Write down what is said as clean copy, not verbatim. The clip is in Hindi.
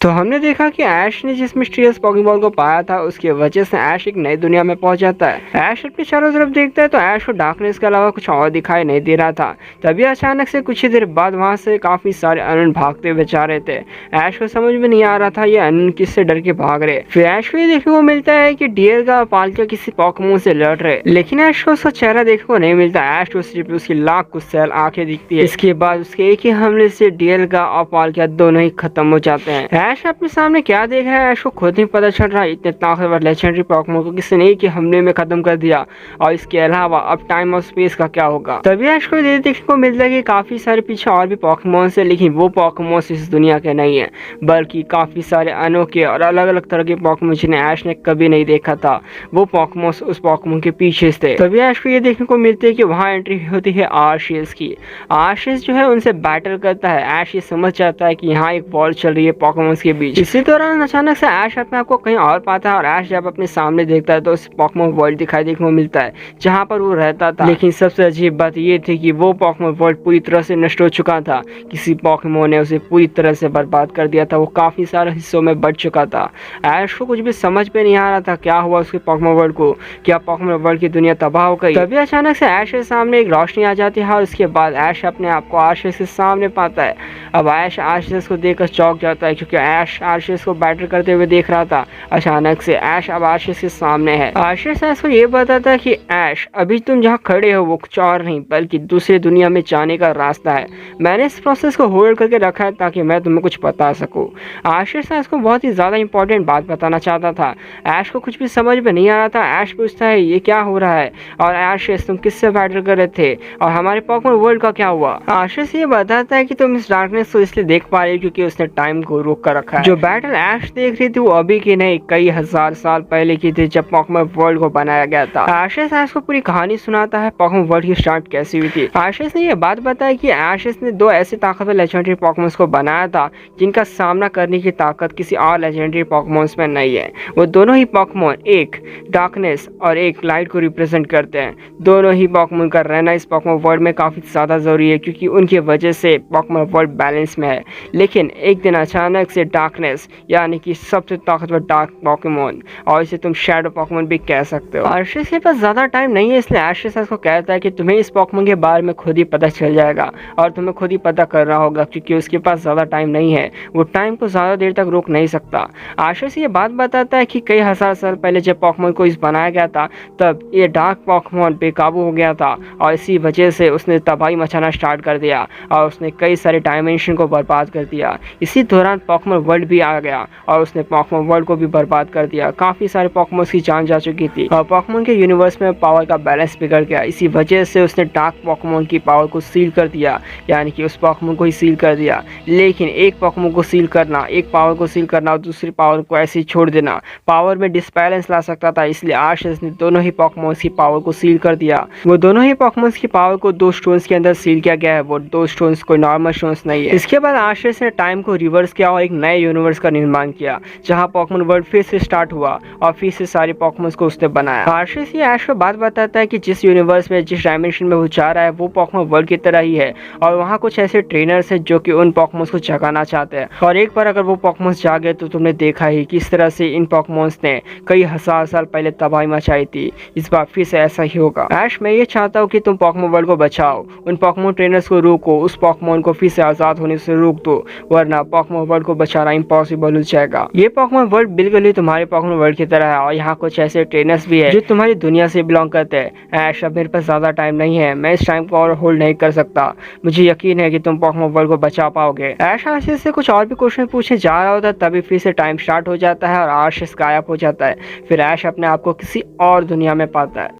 तो हमने देखा कि ऐश ने जिस मिस्टीरियस पोकेमॉन को पाया था उसकी वजह से ऐश एक नई दुनिया में पहुंच जाता है। ऐश अपने चारों तरफ देखता है तो ऐश को डार्कनेस के अलावा कुछ और दिखाई नहीं दे रहा था। तभी अचानक से कुछ ही देर बाद वहां से काफी सारे अनन भागते हुए जा रहे थे। ऐश को समझ में नहीं आ रहा था ये अनन किससे डर के भाग रहे। फिर ऐश को ये देखने को मिलता है कि डिएल्गा और पाल्किया किसी पोकेमॉन से लड़ रहे, लेकिन ऐश को उसका चेहरा देखने को नहीं मिलता। ऐश को सिर्फ उसकी लाख कुछ सेल आंखें दिखती है। इसके बाद उसके एक ही हमले से डिएल्गा और पाल्किया दोनों ही खत्म हो जाते हैं। ऐश अपने सामने क्या देख रहा है ऐश को खुद नहीं पता चल रहा है। इतने ताकतवर लेजेंडरी पोकेमॉन को किसी ने एक ही हमले में खत्म कर दिया, और इसके अलावा अब टाइम और स्पेस का क्या होगा। तभी ऐश को ये देखने को मिलता है कि काफी सारे पीछे और भी पोकेमॉन है, लेकिन वो पोकेमॉन इस दुनिया के नहीं है, बल्कि काफी सारे अनोखे और अलग अलग तरह के पोकेमॉन जिन्हें ऐश ने कभी नहीं देखा था। वो पोकेमॉन उस पोकेमॉन के पीछे थे। तभी ऐश को ये देखने को मिलती है कि वहाँ एंट्री होती है आर्शियस की। आर्शियस जो है उनसे बैटल करता है। ऐश ये समझ जाता है कि यहाँ एक वॉर चल रही है पोकेमॉन के बीच। इसी दौरान अचानक से ऐश अपने आप को कहीं और पाता है, और ऐश जब अपने सामने देखता है तो उस पोकेमॉन वर्ल्ड दिखाई देखने को मिलता है जहाँ पर वो रहता था। लेकिन सबसे अजीब बात ये थी कि वो पोकेमॉन वर्ल्ड पूरी तरह से नष्ट हो चुका था। किसी पोकेमॉन ने उसे पूरी तरह से बर्बाद कर दिया था। वो काफी सारे हिस्सों में बढ़ चुका था। ऐश को कुछ भी समझ में नहीं आ रहा था क्या हुआ उसके पोकेमॉन वर्ल्ड को। क्या पोकेमॉन वर्ल्ड की दुनिया तबाह हो गई। तभी अचानक से ऐश के सामने एक रोशनी आ जाती है, और उसके बाद ऐश अपने आप को आर्शियस के सामने पाता है। अब ऐश आर्शियस को देखकर चौंक जाता है, क्योंकि ऐश आर्शियस को बैटल करते हुए देख रहा था। अचानक से ऐश अब आर्शियस के सामने है। आर्शियस ऐश को ये बताता है कि ऐश अभी तुम जहाँ खड़े हो वो कुछ और नहीं बल्कि दूसरी दुनिया में जाने का रास्ता है। मैंने इस प्रोसेस को होल्ड करके रखा है ताकि मैं तुम्हें कुछ बता सकूं। आर्शियस ऐश को बहुत ही ज्यादा इंपॉर्टेंट बात बताना चाहता था। ऐश को कुछ भी समझ में नहीं आ रहा था। ऐश पूछता है ये क्या हो रहा है, और आर्शियस तुम किससे बैटल कर रहे थे, और हमारे पोकेमॉन वर्ल्ड का क्या हुआ। आर्शियस ये बताता है कि तुम इस डार्कनेस को इसलिए देख पा रहे हो क्योंकि उसने टाइम को रोक कर रखा है। जो बैटल ऐश देख रही थी वो अभी की नहीं कई हजार साल पहले की थी, जब पोकेमॉन वर्ल्ड को बनाया गया था। आर्शियस ऐश को पूरी कहानी सुनाता है पोकेमॉन वर्ल्ड की स्टार्ट कैसी हुई थी। आर्शियस ने यह बात बताई कि आर्शियस ने दो ऐसे ताकतवर लेजेंडरी पोकेमॉन को बनाया था जिनका सामना करने की ताकत किसी और लेजेंडरी पोकेमॉन में नहीं है। वो दोनों ही पोकेमॉन एक डार्कनेस और एक लाइट को रिप्रेजेंट करते हैं। दोनों ही पोकेमॉन का रहना इस पोकेमॉन वर्ल्ड में काफी ज्यादा जरूरी है, क्योंकि उनकी वजह से पोकेमॉन वर्ल्ड बैलेंस में है। लेकिन एक दिन अचानक से डार्कनेस यानी कि सबसे ताकतवर डार्क पोकेमॉन, और इसे तुम शैडो पोकेमॉन भी कह सकते हो। आर्शियस के पास ज्यादा टाइम नहीं है, इसलिए आर्शियस को कहता है कि तुम्हें इस पोकेमॉन के बारे में खुद ही पता चल जाएगा, और तुम्हें खुद ही पता करना होगा, क्योंकि उसके पास ज्यादा टाइम नहीं है। वो टाइम को ज्यादा देर तक रोक नहीं सकता। आर्शियस ये बात बताता है कि कई हजार साल पहले जब पोकेमॉन को इस बनाया गया था तब ये डार्क पोकेमॉन बेकाबू हो गया था, और इसी वजह से उसने तबाही मचाना स्टार्ट कर दिया, और उसने कई सारे डायमेंशन को बर्बाद कर दिया। इसी दौरान पोकेमॉन वर्ल्ड भी आ गया, और उसने पोकेमॉन वर्ल्ड को भी बर्बाद कर दिया। काफी सारे पोकेमॉन की जान जा चुकी थी, और पोकेमॉन के यूनिवर्स में पावर का बैलेंस बिगड़ गया। इसी वजह से उसने डार्क पोकेमॉन की पावर को सील कर दिया, यानी कि उस पोकेमॉन को ही सील कर दिया। लेकिन एक पोकेमॉन को सील करना, एक पावर को सील करना और दूसरी पावर को ऐसे ही छोड़ देना पावर में डिसबैलेंस ला सकता था। इसलिए आर्शियस ने दोनों ही पोकेमॉन की पावर को सील कर दिया। वो दोनों ही पोकेमॉन की पावर को दो स्टोन्स के अंदर सील किया गया है। वो दो स्टोन्स कोई नॉर्मल स्टोन्स नहीं है। इसके बाद आर्शियस ने टाइम को रिवर्स किया और एक नए यूनिवर्स का निर्माण किया, जहां पोकेमॉन वर्ल्ड फिर से स्टार्ट हुआ, और फिर से सारे पोकेमॉन को उसने बनाया। आर्शियस ये ऐश को बात बताता है कि जिस यूनिवर्स में, जिस डायमेंशन में वो जा रहा है वो पोकेमॉन वर्ल्ड की तरह ही है, और वहाँ कुछ ऐसे ट्रेनर्स हैं जो कि उन पोकेमॉन को जगाना चाहते हैं। और एक बार अगर वो पोकेमॉन जागे तो तुमने देखा ही किस तरह से इन पोकेमॉन ने कई हजार साल पहले तबाही मचाई थी। इस बार फिर से ऐसा ही होगा। ऐश मैं ये चाहता हूँ कि तुम पोकेमॉन वर्ल्ड को बचाओ, उन पोकेमॉन ट्रेनर्स को रोको, उस पोकेमॉन को फिर से आजाद होने से रोक दो, वरना पोकेमॉन वर्ल्ड को बचाना इम्पॉसिबल हो जाएगा। ये पोकेमॉन वर्ल्ड बिल्कुल ही तुम्हारे पोकेमॉन वर्ल्ड की तरह है, और यहाँ कुछ ऐसे ट्रेनर्स भी है जो तुम्हारी दुनिया से बिलोंग करते हैं। ऐश अब मेरे पास ज्यादा टाइम नहीं है, मैं इस टाइम को और होल्ड नहीं कर सकता। मुझे यकीन है कि तुम पोकेमॉन वर्ल्ड को बचा पाओगे। ऐश आर्शियस से कुछ और भी क्वेश्चन पूछने जा रहा होता है, तभी फिर से टाइम स्टार्ट हो जाता है और आर्शियस गायब हो जाता है। फिर ऐश अपने आप को किसी और दुनिया में पाता है।